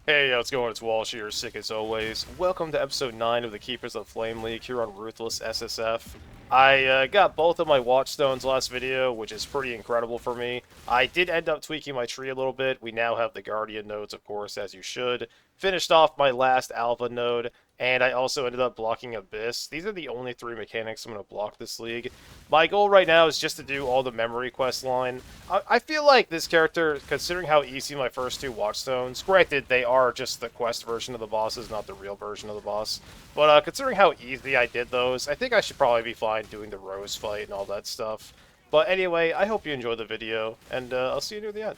Hey, how's it going? It's Walsh here, sick as always. Welcome to episode 9 of the Keepers of Flame League here on Ruthless SSF. I got both of my Watchstones last video, which is pretty incredible for me. I did end up tweaking my tree a little bit. We now have the Guardian nodes, of course, as you should. Finished off my last Alpha node, and I also ended up blocking Abyss. These are the only three mechanics I'm going to block this league. My goal right now is just to do all the memory quest line. I feel like this character, considering how easy my first two Watchstones, granted they are just the quest version of the bosses, not the real version of the boss, but considering how easy I did those, I think I should probably be fine doing the Rose fight and all that stuff. But anyway, I hope you enjoyed the video, and I'll see you near the end.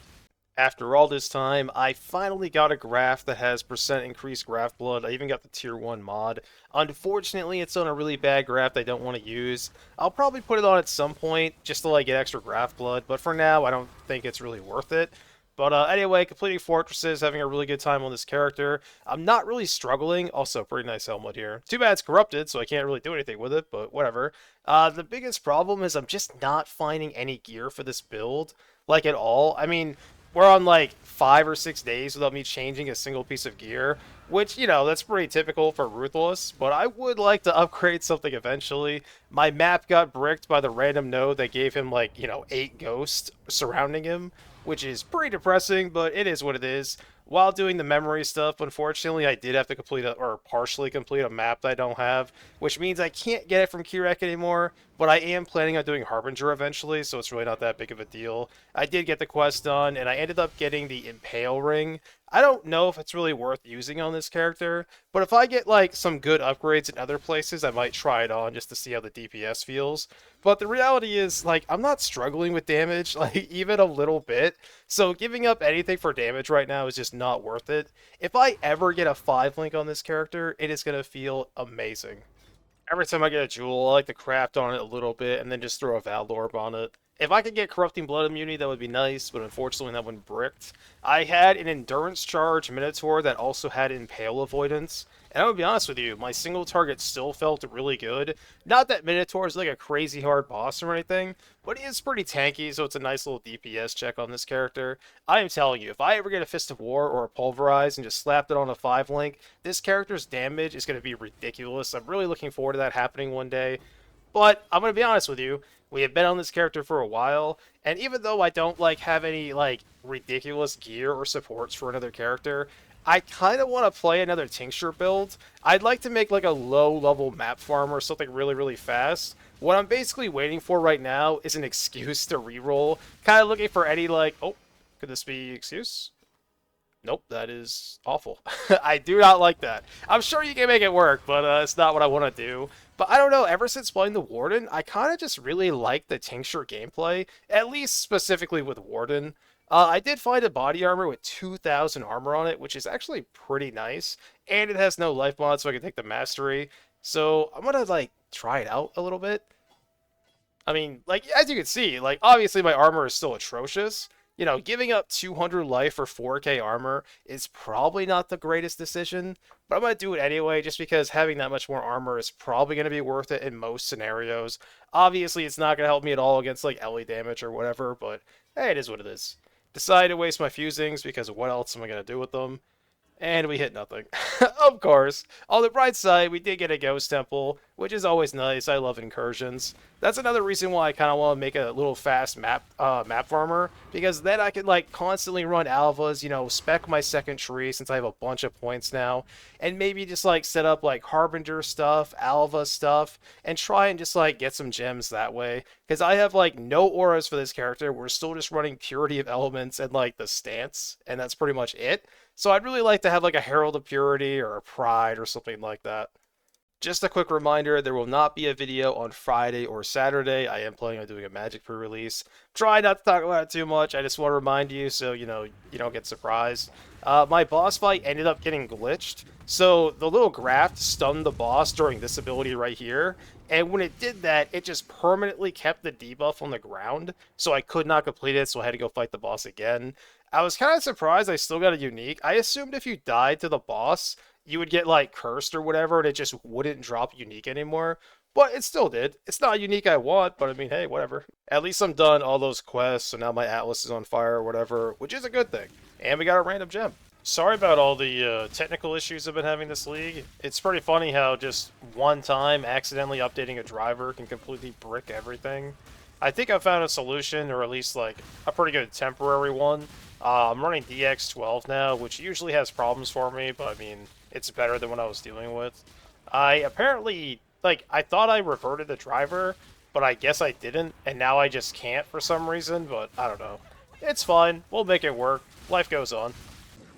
After all this time, I finally got a graph that has percent increased graph blood. I even got the tier 1 mod. Unfortunately, it's on a really bad graph I don't want to use. I'll probably put it on at some point just to get extra graph blood, but for now, I don't think it's really worth it. But anyway, completing fortresses, having a really good time on this character. I'm not really struggling. Also, pretty nice helmet here. Too bad it's corrupted, so I can't really do anything with it, but whatever. The biggest problem is I'm just not finding any gear for this build, at all. I mean, we're on 5 or 6 days without me changing a single piece of gear, which, that's pretty typical for Ruthless, but I would like to upgrade something eventually. My map got bricked by the random node that gave him 8 ghosts surrounding him, which is pretty depressing, but it is what it is. While doing the memory stuff, unfortunately, I did have to or partially complete a map that I don't have, which means I can't get it from Kirek anymore, but I am planning on doing Harbinger eventually, so it's really not that big of a deal. I did get the quest done, and I ended up getting the Impale Ring. I don't know if it's really worth using on this character, but if I get some good upgrades in other places, I might try it on just to see how the DPS feels. But the reality is, I'm not struggling with damage, even a little bit, so giving up anything for damage right now is just not worth it. If I ever get a 5 link on this character, it is going to feel amazing. Every time I get a jewel, I like to craft on it a little bit and then just throw a Val Orb on it. If I could get Corrupting Blood immunity, that would be nice, but unfortunately that one bricked. I had an Endurance Charge Minotaur that also had Impale Avoidance, and I'm gonna be honest with you, my single target still felt really good. Not that Minotaur is a crazy hard boss or anything, but he is pretty tanky, so it's a nice little DPS check on this character. I am telling you, if I ever get a Fist of War or a Pulverize and just slapped it on a 5 link, this character's damage is going to be ridiculous. I'm really looking forward to that happening one day. But I'm going to be honest with you, we have been on this character for a while, and even though I don't have any ridiculous gear or supports for another character, I kind of want to play another Tincture build. I'd like to make a low-level map farm or something really, really fast. What I'm basically waiting for right now is an excuse to reroll. Kind of looking for any oh, could this be excuse? Nope, that is awful. I do not like that. I'm sure you can make it work, but it's not what I want to do. But I don't know, ever since playing the Warden, I kind of just really like the Tincture gameplay, at least specifically with Warden. I did find a body armor with 2,000 armor on it, which is actually pretty nice, and it has no life mod, so I can take the mastery. So I'm gonna try it out a little bit. I mean, as you can see, obviously my armor is still atrocious. Giving up 200 life for 4k armor is probably not the greatest decision, but I'm going to do it anyway just because having that much more armor is probably going to be worth it in most scenarios. Obviously, it's not going to help me at all against Ellie damage or whatever, but hey, it is what it is. Decided to waste my fusings because what else am I going to do with them? And we hit nothing. Of course. On the bright side, we did get a ghost temple, which is always nice. I love incursions. That's another reason why I kind of want to make a little fast map farmer, because then I can constantly run alphas, spec my second tree since I have a bunch of points now, and maybe just set up harbinger stuff, alpha stuff, and try and just get some gems that way. Because I have no auras for this character. We're still just running purity of elements and the stance, and that's pretty much it. So I'd really like to have a Herald of Purity or a Pride or something like that. Just a quick reminder, there will not be a video on Friday or Saturday. I am planning on doing a Magic pre-release. Try not to talk about it too much. I just want to remind you so you don't get surprised. My boss fight ended up getting glitched. So the little graft stunned the boss during this ability right here. And when it did that, it just permanently kept the debuff on the ground. So I could not complete it, so I had to go fight the boss again. I was kind of surprised I still got a unique. I assumed if you died to the boss, you would get cursed or whatever, and it just wouldn't drop unique anymore. But it still did. It's not a unique I want, but I mean, hey, whatever. At least I'm done all those quests, so now my Atlas is on fire or whatever, which is a good thing. And we got a random gem. Sorry about all the technical issues I've been having this league. It's pretty funny how just one time accidentally updating a driver can completely brick everything. I think I found a solution, or at least like a pretty good temporary one. I'm running DX12 now, which usually has problems for me, but I mean, it's better than what I was dealing with. I apparently, like, I thought I reverted the driver, but I guess I didn't, and now I just can't for some reason, but I don't know. It's fine. We'll make it work. Life goes on.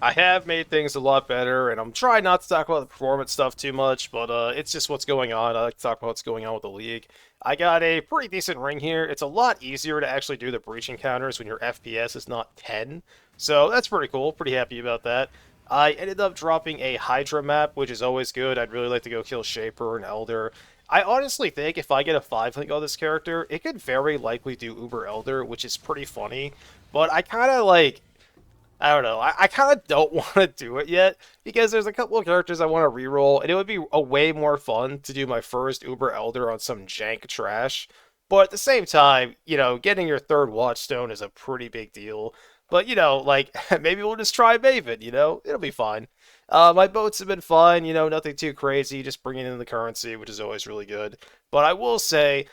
I have made things a lot better, and I'm trying not to talk about the performance stuff too much, but it's just what's going on. I like to talk about what's going on with the league. I got a pretty decent ring here. It's a lot easier to actually do the breach encounters when your FPS is not 10, so that's pretty cool. Pretty happy about that. I ended up dropping a Hydra map, which is always good. I'd really like to go kill Shaper and Elder. I honestly think if I get a 5 link on this character, it could very likely do Uber Elder, which is pretty funny, but I kind of like... I don't know. I kind of don't want to do it yet because there's a couple of characters I want to reroll, and it would be a way more fun to do my first Uber Elder on some jank trash. But at the same time, you know, getting your third Watchstone is a pretty big deal. But, you know, like, maybe we'll just try Maven, you know? It'll be fine. My boats have been fine, you know, nothing too crazy, just bringing in the currency, which is always really good. But I will say,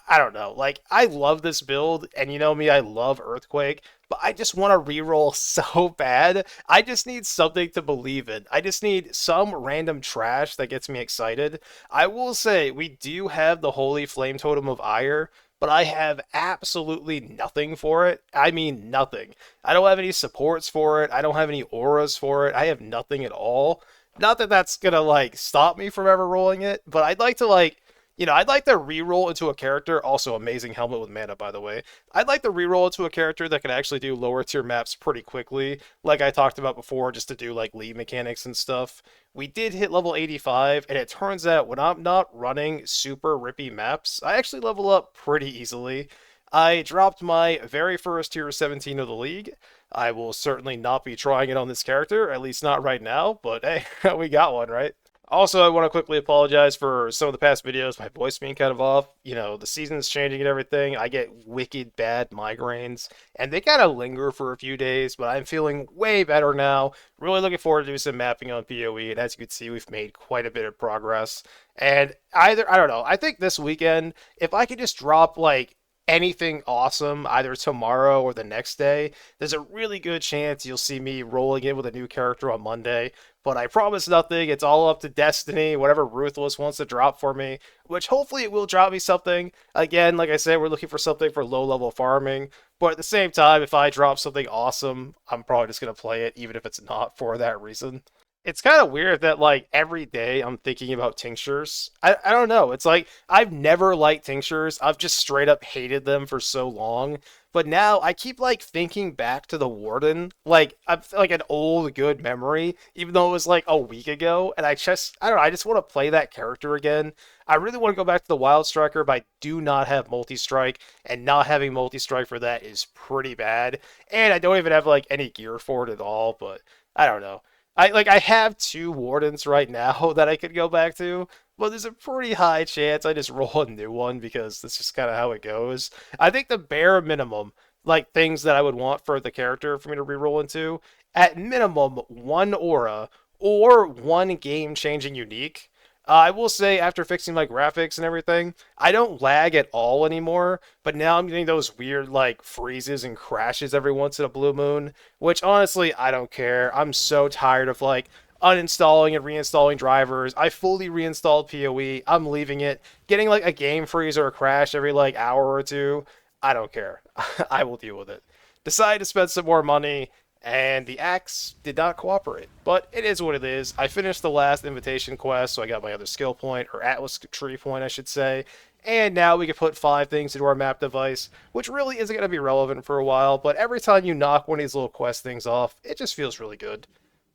I don't know. Like, I love this build, and you know me, I love Earthquake, but I just want to reroll so bad. I just need something to believe in. I just need some random trash that gets me excited. I will say, we do have the Holy Flame Totem of Ire, but I have absolutely nothing for it. I mean, nothing. I don't have any supports for it. I don't have any auras for it. I have nothing at all. Not that that's gonna, like, stop me from ever rolling it, but I'd like to, like, you know, I'd like to reroll into a character, also amazing helmet with mana, by the way. I'd like to reroll into a character that can actually do lower tier maps pretty quickly, like I talked about before, just to do like lead mechanics and stuff. We did hit level 85, and it turns out when I'm not running super rippy maps, I actually level up pretty easily. I dropped my very first tier 17 of the league. I will certainly not be trying it on this character, at least not right now, but hey, we got one, right? Also, I want to quickly apologize for some of the past videos, my voice being kind of off. You know, the season's changing and everything. I get wicked bad migraines, and they kind of linger for a few days, but I'm feeling way better now. Really looking forward to do some mapping on PoE, and as you can see, we've made quite a bit of progress. And either, I don't know, I think this weekend, if I could just drop, like, anything awesome either tomorrow or the next day, there's a really good chance you'll see me rolling in with a new character on Monday. But I promise nothing. It's all up to Destiny, whatever Ruthless wants to drop for me, which hopefully it will drop me something. Again, like I said, we're looking for something for low-level farming. But at the same time, if I drop something awesome, I'm probably just going to play it, even if it's not for that reason. It's kind of weird that, like, every day I'm thinking about Tinctures. I don't know. It's like, I've never liked Tinctures. I've just straight up hated them for so long. But now I keep, like, thinking back to the Warden. Like, I'm like an old good memory, even though it was, like, a week ago. And I don't know, I just want to play that character again. I really want to go back to the Wild Striker, but I do not have multi-strike. And not having multi-strike for that is pretty bad. And I don't even have, like, any gear for it at all. But I don't know. I have two wardens right now that I could go back to, but there's a pretty high chance I just roll a new one because that's just kind of how it goes. I think the bare minimum, like things that I would want for the character for me to reroll into, at minimum one aura or one game-changing unique. I will say, after fixing my graphics and everything, I don't lag at all anymore, but now I'm getting those weird, like, freezes and crashes every once in a blue moon, which, honestly, I don't care. I'm so tired of, like, uninstalling and reinstalling drivers. I fully reinstalled PoE. I'm leaving it. Getting, like, a game freeze or a crash every, like, hour or two, I don't care. I will deal with it. Decide to spend some more money, and the axe did not cooperate. But it is what it is. I finished the last invitation quest, so I got my other skill point, or Atlas tree point, I should say. And now we can put 5 things into our map device, which really isn't going to be relevant for a while, but every time you knock one of these little quest things off, it just feels really good.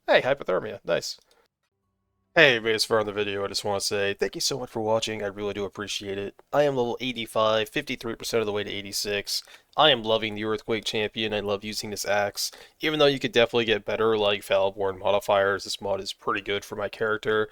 Hey, hypothermia. Nice. Hey, everybody, for on the video, I just want to say thank you so much for watching. I really do appreciate it. I am level 85, 53% of the way to 86. I am loving the Earthquake Champion. I love using this axe. Even though you could definitely get better, like Fallborn modifiers, this mod is pretty good for my character.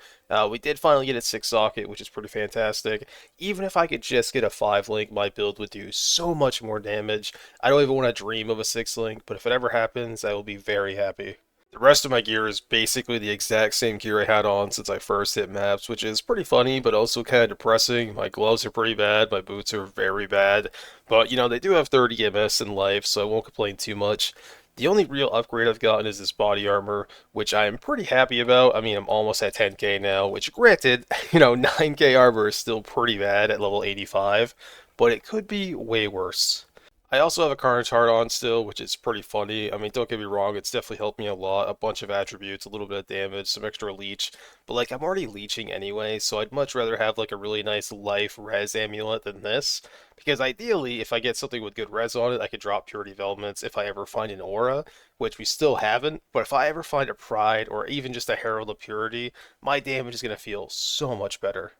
We did finally get a 6 socket, which is pretty fantastic. Even if I could just get a 5 link, my build would do so much more damage. I don't even want to dream of a 6 link, but if it ever happens, I will be very happy. The rest of my gear is basically the exact same gear I had on since I first hit maps, which is pretty funny, but also kind of depressing. My gloves are pretty bad, my boots are very bad, but they do have 30 MS in life, so I won't complain too much. The only real upgrade I've gotten is this body armor, which I am pretty happy about. I mean, I'm almost at 10k now, which granted, 9k armor is still pretty bad at level 85, but it could be way worse. I also have a Carnage Heart on still, which is pretty funny. I mean, don't get me wrong, it's definitely helped me a lot. A bunch of attributes, a little bit of damage, some extra leech. But, like, I'm already leeching anyway, so I'd much rather have, like, a really nice life res amulet than this. Because ideally, if I get something with good res on it, I could drop Purity Velvets if I ever find an Aura, which we still haven't. But if I ever find a Pride, or even just a Herald of Purity, my damage is going to feel so much better.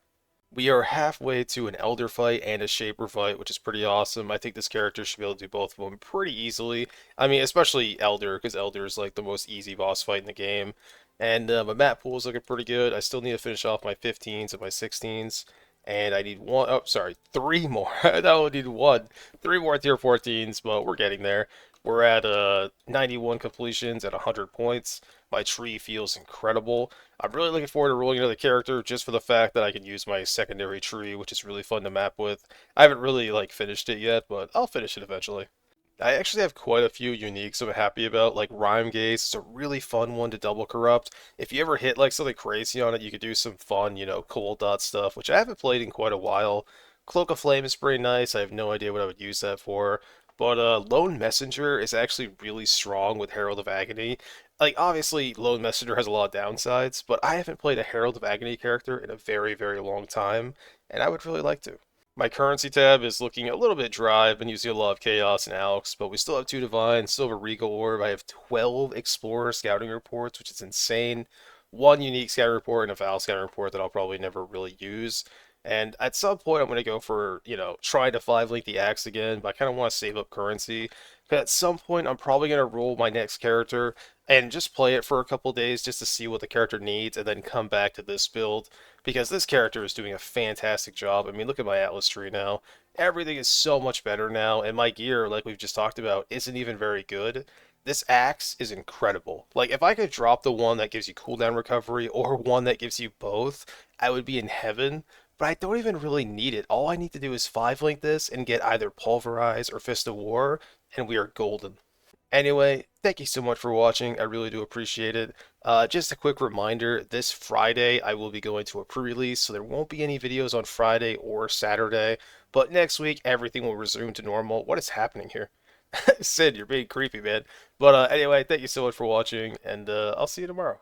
We are halfway to an Elder fight and a Shaper fight, which is pretty awesome. I think this character should be able to do both of them pretty easily. I mean, especially Elder, because Elder is like the most easy boss fight in the game. And my map pool is looking pretty good. I still need to finish off my 15s and my 16s. And I need one, oh, sorry, three more. I only need one. Three more tier 14s, but we're getting there. We're at 91 completions at 100 points. My tree feels incredible. I'm really looking forward to rolling another character just for the fact that I can use my secondary tree, which is really fun to map with. I haven't really finished it yet, but I'll finish it eventually. I actually have quite a few uniques I'm happy about, like Rhyme Gaze. It's a really fun one to double corrupt. If you ever hit like something crazy on it, you could do some fun, cold dot stuff, which I haven't played in quite a while. Cloak of Flame is pretty nice. I have no idea what I would use that for. But Lone Messenger is actually really strong with Herald of Agony. Like, obviously, Lone Messenger has a lot of downsides, but I haven't played a Herald of Agony character in a very, very long time, and I would really like to. My currency tab is looking a little bit dry. I've been using a lot of Chaos and Alex, but we still have 2 Divine, still have a Regal Orb. I have 12 Explorer Scouting Reports, which is insane. 1 unique Scouting Report and a Foul Scouting Report that I'll probably never really use. And at some point, I'm going to go for, trying to 5-link the Axe again, but I kind of want to save up currency. But at some point, I'm probably going to roll my next character and just play it for a couple days just to see what the character needs and then come back to this build because this character is doing a fantastic job. I mean, look at my Atlas tree now. Everything is so much better now, and my gear, like we've just talked about, isn't even very good. This axe is incredible. Like, if I could drop the one that gives you cooldown recovery or one that gives you both, I would be in heaven. But I don't even really need it. All I need to do is 5-link this and get either Pulverize or Fist of War, and we are golden. Anyway, thank you so much for watching. I really do appreciate it. Just a quick reminder, this Friday I will be going to a pre-release, so there won't be any videos on Friday or Saturday. But next week, everything will resume to normal. What is happening here? Sid, you're being creepy, man. But anyway, thank you so much for watching, and I'll see you tomorrow.